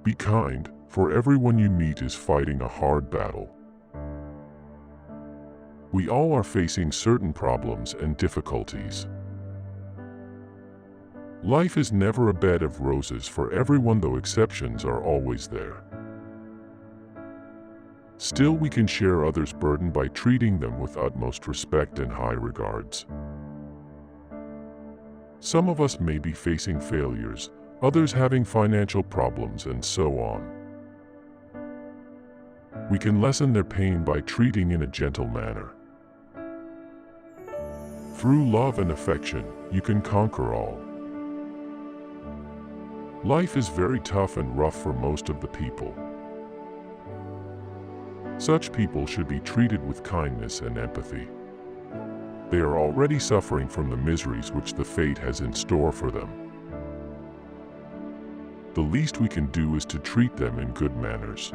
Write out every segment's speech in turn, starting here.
Be kind, for everyone you meet is fighting a hard battle. We all are facing certain problems and difficulties. Life is never a bed of roses for everyone, though exceptions are always there. Still, we can share others' burden by treating them with utmost respect and high regards. Some of us may be facing failures, others having financial problems, and so on. We can lessen their pain by treating in a gentle manner. Through love and affection, you can conquer all. Life is very tough and rough for most of the people. Such people should be treated with kindness and empathy. They are already suffering from the miseries which the fate has in store for them. The least we can do is to treat them in good manners.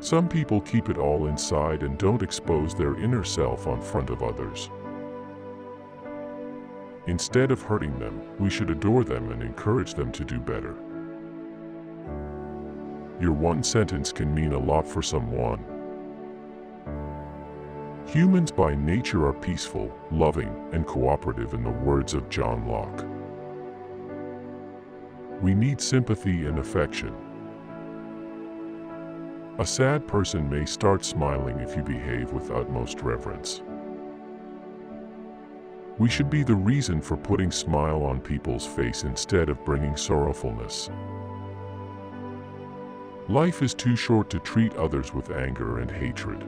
Some people keep it all inside and don't expose their inner self on front of others. Instead of hurting them, we should adore them and encourage them to do better. Your one sentence can mean a lot for someone. Humans by nature are peaceful, loving, and cooperative, in the words of John Locke. We need sympathy and affection. A sad person may start smiling if you behave with utmost reverence. We should be the reason for putting smile on people's face instead of bringing sorrowfulness. Life is too short to treat others with anger and hatred.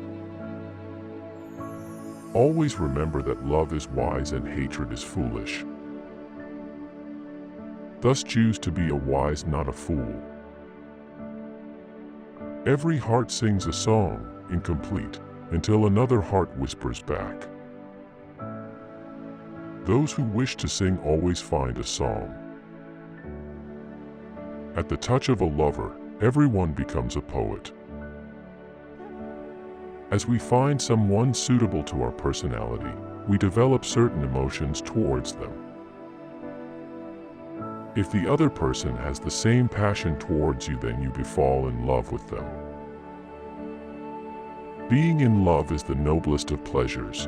Always remember that love is wise and hatred is foolish. Thus choose to be a wise, not a fool. Every heart sings a song, incomplete, until another heart whispers back. Those who wish to sing always find a song. At the touch of a lover, everyone becomes a poet. As we find someone suitable to our personality, we develop certain emotions towards them. If the other person has the same passion towards you, then you befall in love with them. Being in love is the noblest of pleasures.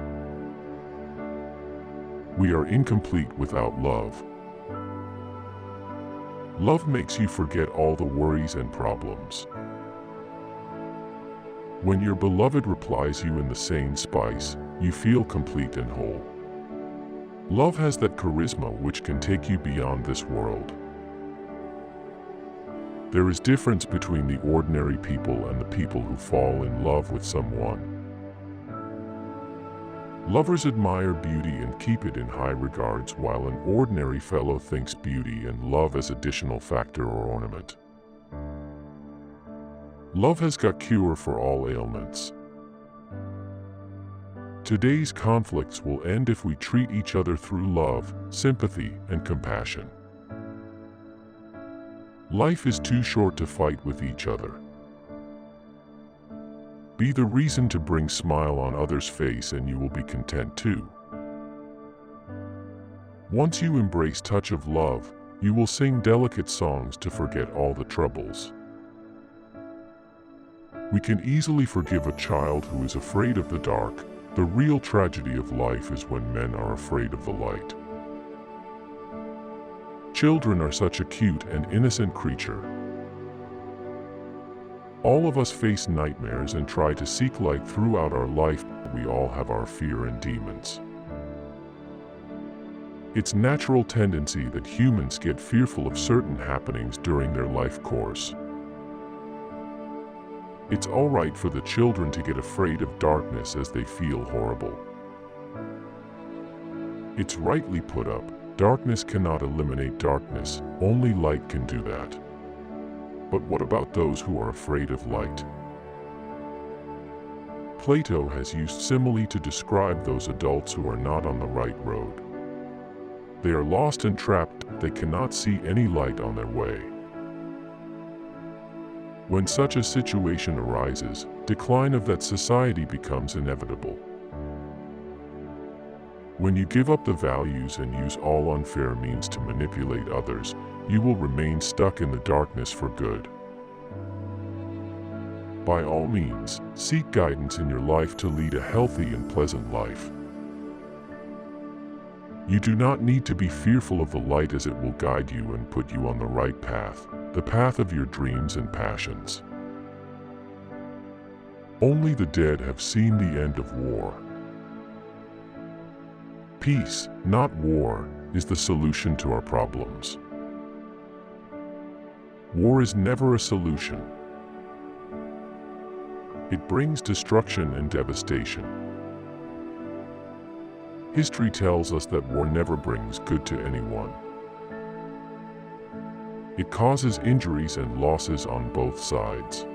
We are incomplete without love. Love makes you forget all the worries and problems. When your beloved replies you in the same spice, you feel complete and whole. Love has that charisma which can take you beyond this world. There is difference between the ordinary people and the people who fall in love with someone. Lovers admire beauty and keep it in high regards, while an ordinary fellow thinks beauty and love as additional factor or ornament. Love has got cure for all ailments. Today's conflicts will end if we treat each other through love, sympathy, and compassion. Life is too short to fight with each other. Be the reason to bring smile on others' face and you will be content too. Once you embrace touch of love, you will sing delicate songs to forget all the troubles. We can easily forgive a child who is afraid of the dark. The real tragedy of life is when men are afraid of the light. Children are such a cute and innocent creature. All of us face nightmares and try to seek light throughout our life. We all have our fear and demons. It's natural tendency that humans get fearful of certain happenings during their life course. It's all right for the children to get afraid of darkness as they feel horrible. It's rightly put up, darkness cannot eliminate darkness, only light can do that. But what about those who are afraid of light? Plato has used simile to describe those adults who are not on the right road. They are lost and trapped, they cannot see any light on their way. When such a situation arises, decline of that society becomes inevitable. When you give up the values and use all unfair means to manipulate others, you will remain stuck in the darkness for good. By all means, seek guidance in your life to lead a healthy and pleasant life. You do not need to be fearful of the light, as it will guide you and put you on the right path, the path of your dreams and passions. Only the dead have seen the end of war. Peace, not war, is the solution to our problems. War is never a solution. It brings destruction and devastation. History tells us that war never brings good to anyone. It causes injuries and losses on both sides.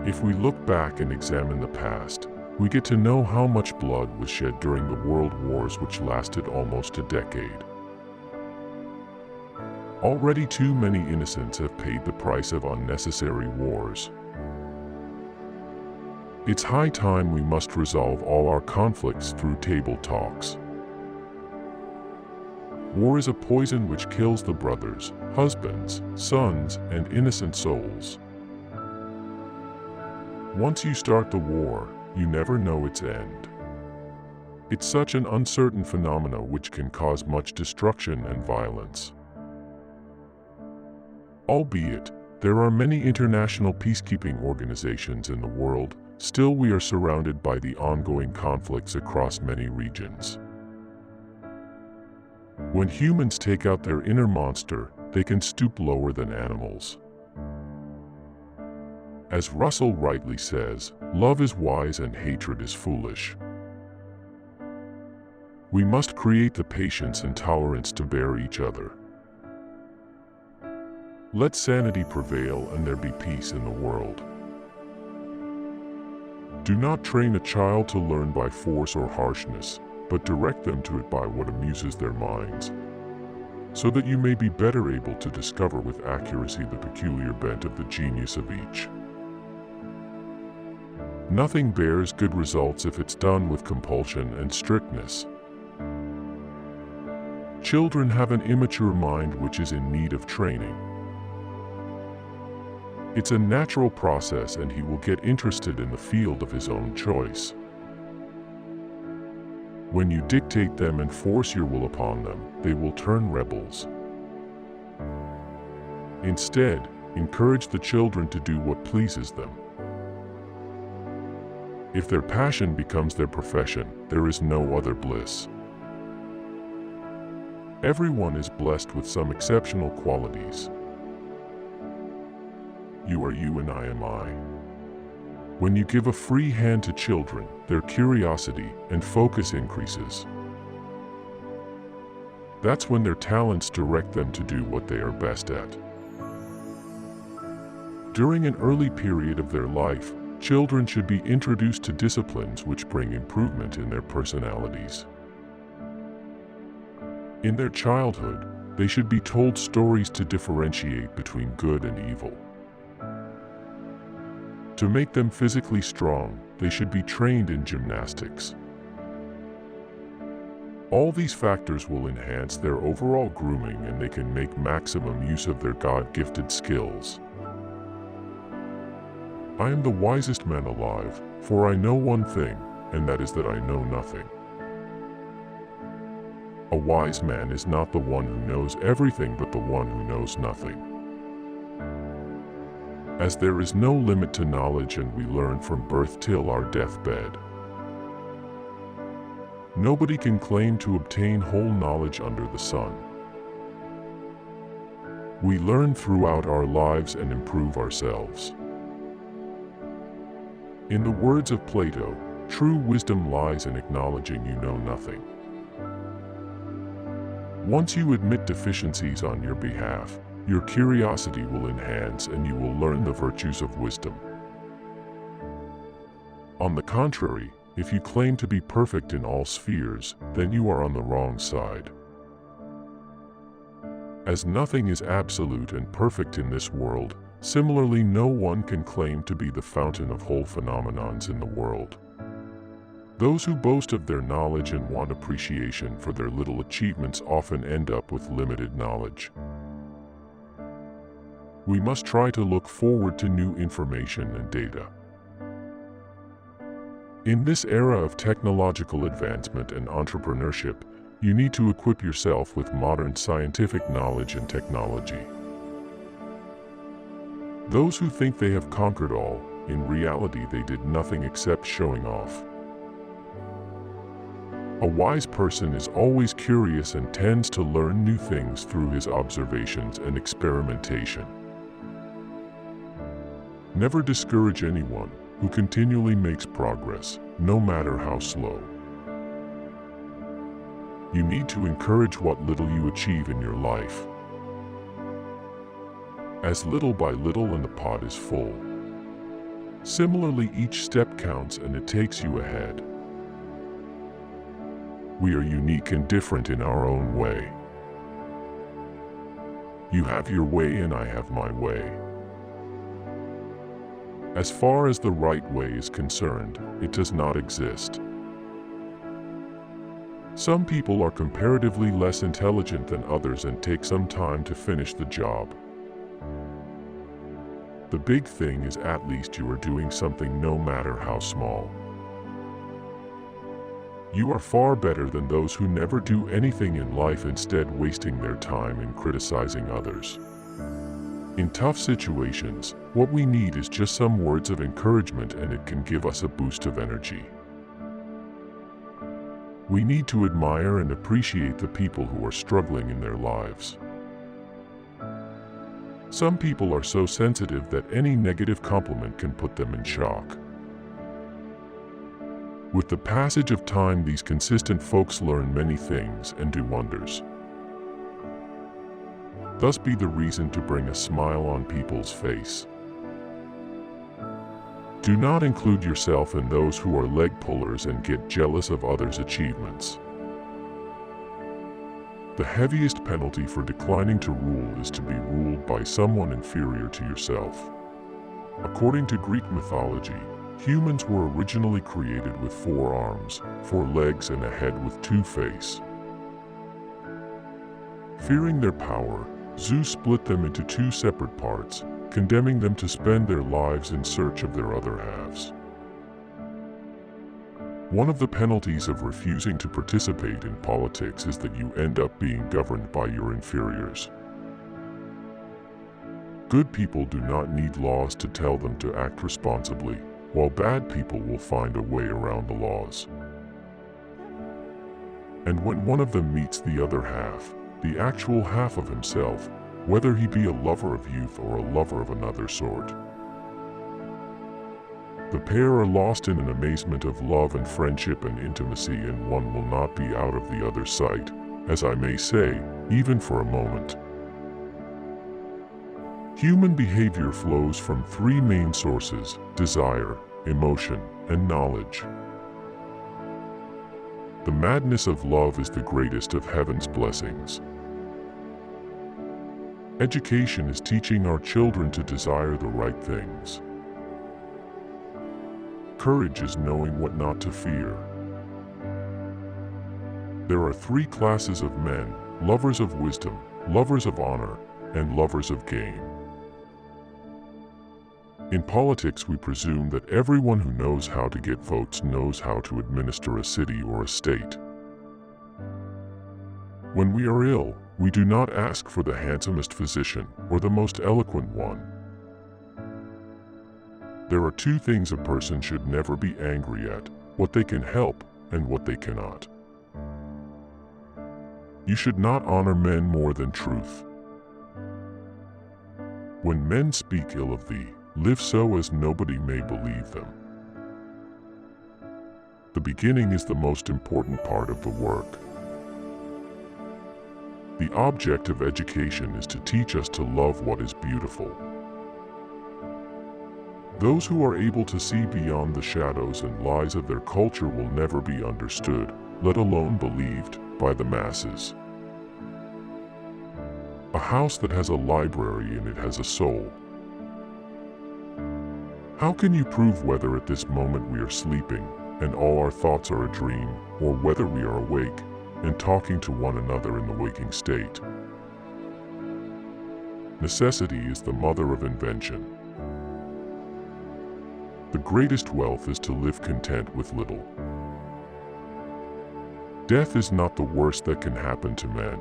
If we look back and examine the past, we get to know how much blood was shed during the world wars, which lasted almost a decade. Already too many innocents have paid the price of unnecessary wars. It's high time we must resolve all our conflicts through table talks. War is a poison which kills the brothers, husbands, sons, and innocent souls. Once you start the war, you never know its end. It's such an uncertain phenomenon which can cause much destruction and violence. Albeit, there are many international peacekeeping organizations in the world, still we are surrounded by the ongoing conflicts across many regions. When humans take out their inner monster, they can stoop lower than animals. As Russell rightly says, love is wise and hatred is foolish. We must create the patience and tolerance to bear each other. Let sanity prevail and there be peace in the world. Do not train a child to learn by force or harshness, but direct them to it by what amuses their minds, so that you may be better able to discover with accuracy the peculiar bent of the genius of each. Nothing bears good results if it's done with compulsion and strictness. Children have an immature mind which is in need of training. It's a natural process and he will get interested in the field of his own choice. When you dictate them and force your will upon them, they will turn rebels. Instead, encourage the children to do what pleases them. If their passion becomes their profession, there is no other bliss. Everyone is blessed with some exceptional qualities. You are you and I am I. When you give a free hand to children, their curiosity and focus increases. That's when their talents direct them to do what they are best at. During an early period of their life, children should be introduced to disciplines which bring improvement in their personalities. In their childhood, they should be told stories to differentiate between good and evil. To make them physically strong, they should be trained in gymnastics. All these factors will enhance their overall grooming and they can make maximum use of their God-gifted skills. I am the wisest man alive, for I know one thing, and that is that I know nothing. A wise man is not the one who knows everything but the one who knows nothing. As there is no limit to knowledge and we learn from birth till our deathbed. Nobody can claim to obtain whole knowledge under the sun. We learn throughout our lives and improve ourselves. In the words of Plato, true wisdom lies in acknowledging you know nothing. Once you admit deficiencies on your behalf, your curiosity will enhance and you will learn the virtues of wisdom. On the contrary, if you claim to be perfect in all spheres, then you are on the wrong side. As nothing is absolute and perfect in this world, similarly no one can claim to be the fountain of whole phenomenons in the world. Those who boast of their knowledge and want appreciation for their little achievements often end up with limited knowledge. We must try to look forward to new information and data. In this era of technological advancement and entrepreneurship, you need to equip yourself with modern scientific knowledge and technology. Those who think they have conquered all, in reality they did nothing except showing off. A wise person is always curious and tends to learn new things through his observations and experimentation. Never discourage anyone who continually makes progress, no matter how slow. You need to encourage what little you achieve in your life. As little by little and the pot is full. Similarly, each step counts and it takes you ahead. We are unique and different in our own way. You have your way and I have my way. As far as the right way is concerned, it does not exist. Some people are comparatively less intelligent than others and take some time to finish the job. The big thing is at least you are doing something no matter how small. You are far better than those who never do anything in life, instead wasting their time in criticizing others. In tough situations, what we need is just some words of encouragement, and it can give us a boost of energy. We need to admire and appreciate the people who are struggling in their lives. Some people are so sensitive that any negative compliment can put them in shock. With the passage of time, these consistent folks learn many things and do wonders. Thus be the reason to bring a smile on people's face. Do not include yourself in those who are leg pullers and get jealous of others' achievements. The heaviest penalty for declining to rule is to be ruled by someone inferior to yourself. According to Greek mythology, humans were originally created with 4 arms, 4 legs, and a head with 2 faces. Fearing their power, Zeus split them into 2 separate parts, condemning them to spend their lives in search of their other halves. One of the penalties of refusing to participate in politics is that you end up being governed by your inferiors. Good people do not need laws to tell them to act responsibly, while bad people will find a way around the laws. And when one of them meets the other half, the actual half of himself, whether he be a lover of youth or a lover of another sort, the pair are lost in an amazement of love and friendship and intimacy, and one will not be out of the other's sight, as I may say, even for a moment. Human behavior flows from 3 main sources: desire, emotion, and knowledge. The madness of love is the greatest of heaven's blessings. Education is teaching our children to desire the right things. Courage is knowing what not to fear. There are 3 classes of men: lovers of wisdom, lovers of honor, and lovers of gain. In politics, we presume that everyone who knows how to get votes knows how to administer a city or a state. When we are ill, we do not ask for the handsomest physician or the most eloquent one. There are 2 things a person should never be angry at: what they can help and what they cannot. You should not honor men more than truth. When men speak ill of thee, live so as nobody may believe them. The beginning is the most important part of the work. The object of education is to teach us to love what is beautiful. Those who are able to see beyond the shadows and lies of their culture will never be understood, let alone believed, by the masses. A house that has a library in it has a soul. How can you prove whether at this moment we are sleeping, and all our thoughts are a dream, or whether we are awake and talking to one another in the waking state. Necessity is the mother of invention. The greatest wealth is to live content with little. Death is not the worst that can happen to men.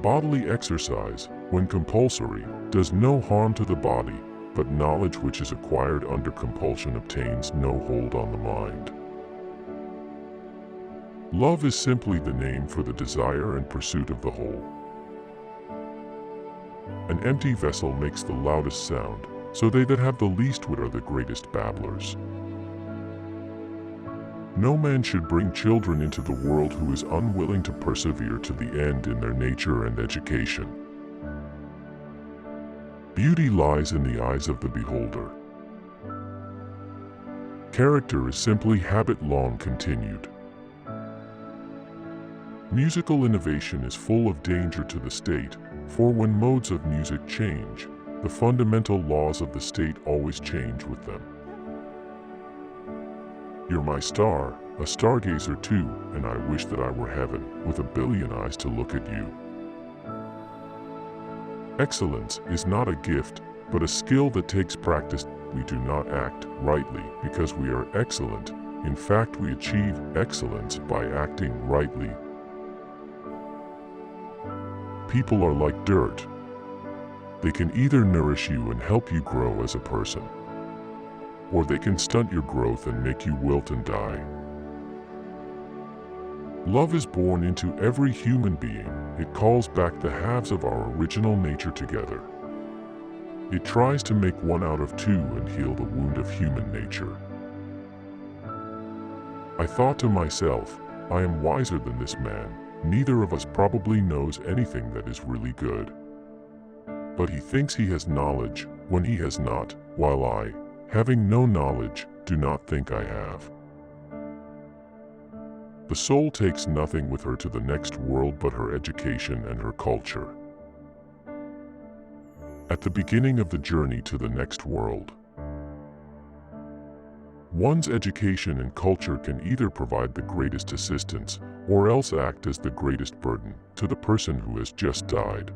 Bodily exercise, when compulsory, does no harm to the body, but knowledge which is acquired under compulsion obtains no hold on the mind. Love is simply the name for the desire and pursuit of the whole. An empty vessel makes the loudest sound, so they that have the least wit are the greatest babblers. No man should bring children into the world who is unwilling to persevere to the end in their nature and education. Beauty lies in the eyes of the beholder. Character is simply habit long continued. Musical innovation is full of danger to the state, for when modes of music change, the fundamental laws of the state always change with them. You're my star, a stargazer too, and I wish that I were heaven, with a billion eyes to look at you. Excellence is not a gift, but a skill that takes practice. We do not act rightly because we are excellent. In fact, we achieve excellence by acting rightly. People are like dirt. They can either nourish you and help you grow as a person, or they can stunt your growth and make you wilt and die. Love is born into every human being. It calls back the halves of our original nature together. It tries to make one out of two and heal the wound of human nature. I thought to myself, I am wiser than this man. Neither of us probably knows anything that is really good. But he thinks he has knowledge when he has not, while I, having no knowledge, do not think I have. The soul takes nothing with her to the next world but her education and her culture. At the beginning of the journey to the next world, one's education and culture can either provide the greatest assistance or else act as the greatest burden to the person who has just died.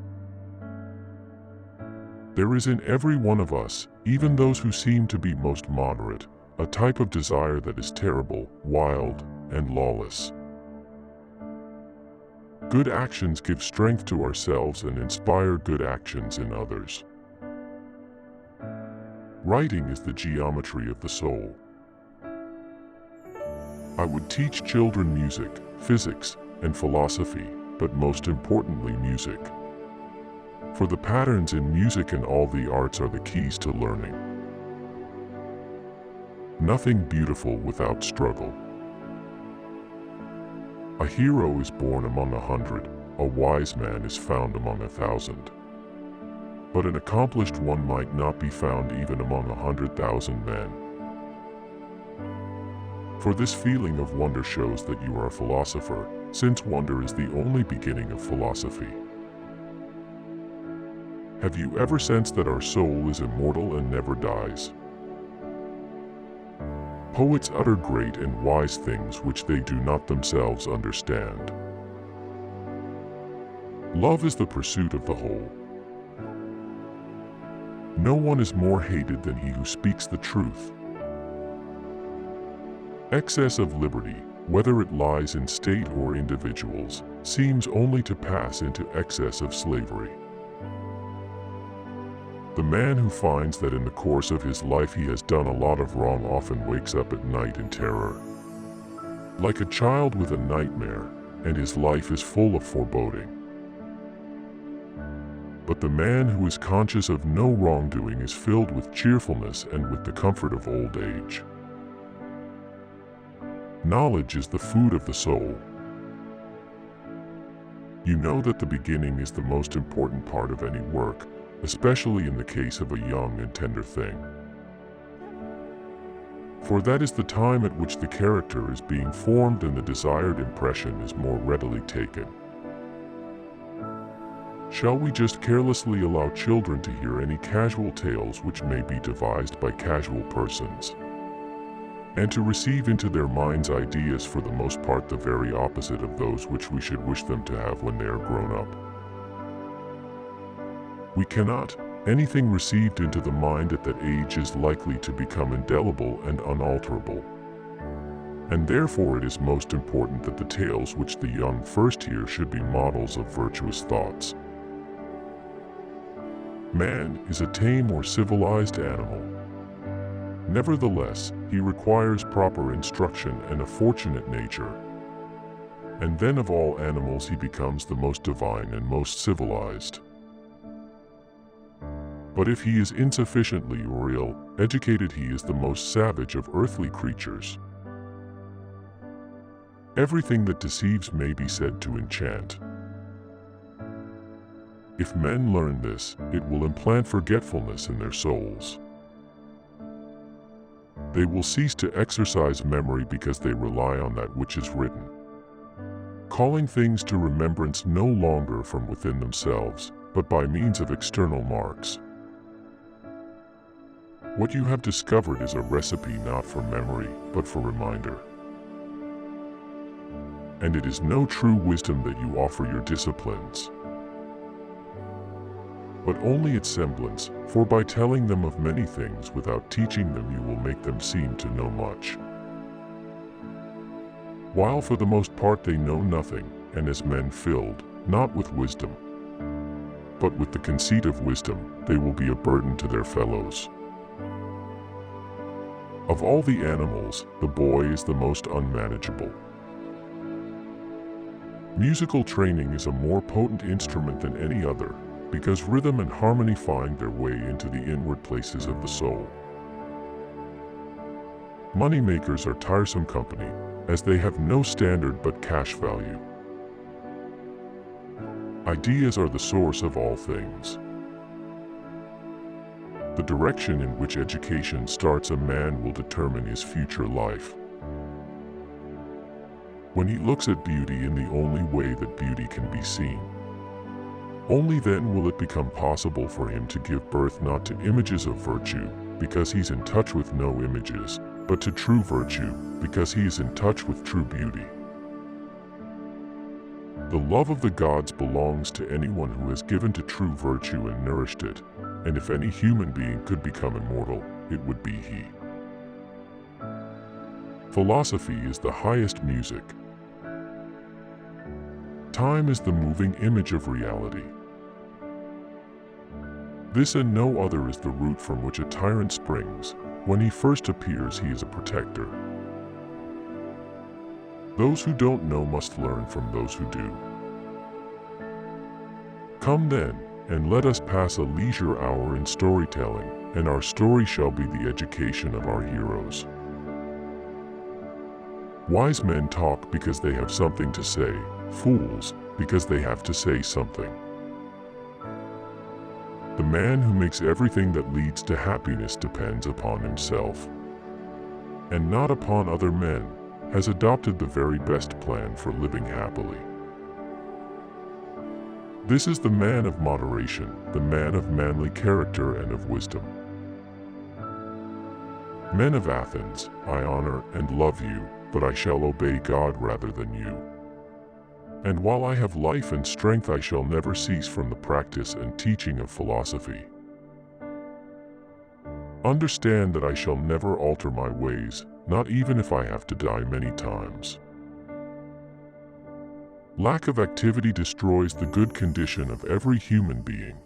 There is in every one of us, even those who seem to be most moderate, a type of desire that is terrible, wild, and lawless. Good actions give strength to ourselves and inspire good actions in others. Writing is the geometry of the soul. I would teach children music, physics, and philosophy, but most importantly music. For the patterns in music and all the arts are the keys to learning. Nothing beautiful without struggle. A hero is born among 100, a wise man is found among 1,000. But an accomplished one might not be found even among 100,000 men. For this feeling of wonder shows that you are a philosopher, since wonder is the only beginning of philosophy. Have you ever sensed that our soul is immortal and never dies? Poets utter great and wise things which they do not themselves understand. Love is the pursuit of the whole. No one is more hated than he who speaks the truth. Excess of liberty, whether it lies in state or individuals, seems only to pass into excess of slavery. The man who finds that in the course of his life he has done a lot of wrong often wakes up at night in terror, like a child with a nightmare, and his life is full of foreboding. But the man who is conscious of no wrongdoing is filled with cheerfulness and with the comfort of old age. Knowledge is the food of the soul. You know that the beginning is the most important part of any work, especially in the case of a young and tender thing. For that is the time at which the character is being formed and the desired impression is more readily taken. Shall we just carelessly allow children to hear any casual tales which may be devised by casual persons? and to receive into their minds ideas for the most part the very opposite of those which we should wish them to have when they are grown up. We cannot. Anything received into the mind at that age is likely to become indelible and unalterable. And therefore it is most important that the tales which the young first hear should be models of virtuous thoughts. Man is a tame or civilized animal. Nevertheless, he requires proper instruction and a fortunate nature. And then of all animals he becomes the most divine and most civilized. But if he is insufficiently or ill-educated, he is the most savage of earthly creatures. Everything that deceives may be said to enchant. If men learn this, it will implant forgetfulness in their souls. They will cease to exercise memory because they rely on that which is written, calling things to remembrance no longer from within themselves, but by means of external marks. What you have discovered is a recipe not for memory, but for reminder. And it is no true wisdom that you offer your disciplines, but only its semblance, for by telling them of many things without teaching them you will make them seem to know much. While for the most part they know nothing, and as men filled, not with wisdom, but with the conceit of wisdom, they will be a burden to their fellows. Of all the animals, the boy is the most unmanageable. Musical training is a more potent instrument than any other, because rhythm and harmony find their way into the inward places of the soul. Moneymakers are tiresome company, as they have no standard but cash value. Ideas are the source of all things. The direction in which education starts a man will determine his future life. When he looks at beauty in the only way that beauty can be seen, only then will it become possible for him to give birth not to images of virtue, because he's in touch with no images, but to true virtue, because he is in touch with true beauty. The love of the gods belongs to anyone who has given to true virtue and nourished it, and if any human being could become immortal, it would be he. Philosophy is the highest music. Time is the moving image of reality. This and no other is the root from which a tyrant springs. When he first appears, he is a protector. Those who don't know must learn from those who do. Come then, and let us pass a leisure hour in storytelling, and our story shall be the education of our heroes. Wise men talk because they have something to say, fools because they have to say something. The man who makes everything that leads to happiness depends upon himself, and not upon other men, has adopted the very best plan for living happily. This is the man of moderation, the man of manly character and of wisdom. Men of Athens, I honor and love you, but I shall obey God rather than you. And while I have life and strength, I shall never cease from the practice and teaching of philosophy. Understand that I shall never alter my ways, not even if I have to die many times. Lack of activity destroys the good condition of every human being.